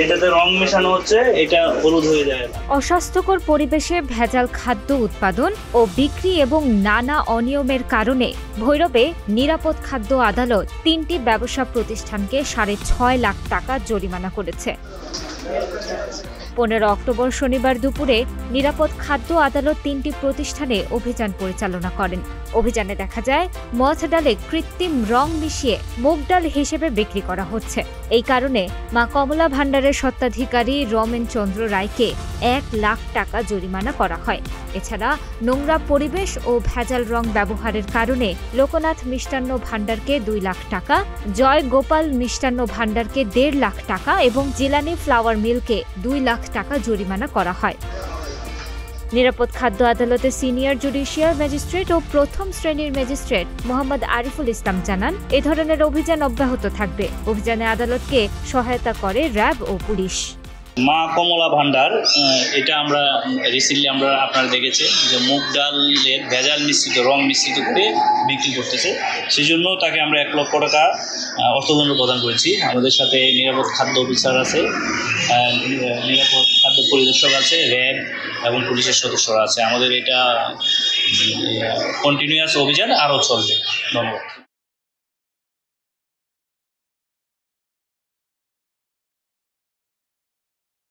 এটাতে রং মেশানো হচ্ছে, এটা হলুদ হয়ে যায়। অস্বাস্থ্যকর পরিবেশে ভেজাল খাদ্য উৎপাদন ও বিক্রি এবং নানা অনিয়মের কারণে ভৈরবে নিরাপদ খাদ্য আদালত 3টি ব্যবসা প্রতিষ্ঠানকে 6.5 লাখ টাকা জরিমানা করেছে। 15 অক্টোবর শনিবার দুপুরে নিরাপদ খাদ্য আদালত 3টি প্রতিষ্ঠানে অভিযান পরিচালনা করেন। অভিযানে দেখা যায় মথ ডালে কৃত্রিম রং মিশিয়ে মুগ ডাল হিসেবে বিক্রি করা হচ্ছে। এই কারণে মা কমলা ভান্ডারের স্বত্বাধিকারী রমেন চন্দ্র রায়কে 1 লাখ টাকা জরিমানা করা হয়। এছাড়া নোংরা পরিবেশ ও ভেজাল রং ব্যবহারের কারণে লোকনাথ মিষ্টান্ন ভান্ডারকে 2 লাখ টাকা, জয় গোপাল মিষ্টান্ন ভান্ডারকে 1.5 লাখ টাকা এবং জিলানি ফ্লাওয়ার মিলকে 2 লাখ টাকা জরিমানা করা হয়। নিরাপদ খাদ্য আদালতের সিনিয়র জুডিশিয়াল ম্যাজিস্ট্রেট ও প্রথম শ্রেণীর ম্যাজিস্ট্রেট মোহাম্মদ আরিফুল ইসলাম জানান, এ ধরনের অভিযান অব্যাহত থাকবে। অভিযানে আদালতকে সহায়তা করে র্যাব ও পুলিশ। মা কমলা ভান্ডার, এটা আমরা রিসেন্টলি আপনারা দেখেছে যে মুগ ডালের ভেজাল মিশ্রিত রং মিশ্রিত করে বিক্রি করতেছে, সেই জন্য তাকে আমরা 1 লক্ষ টাকা অর্থদণ্ড প্রদান করেছি। আমাদের সাথে নিরাপদ খাদ্য অফিসার আছে, নিরাপদ খাদ্য পরিদর্শক আছে, র্যাব এবং পুলিশের সদস্যরা আছে। আমাদের এটা কন্টিনিউয়াস অভিযান আরও চলবে। ধন্যবাদ।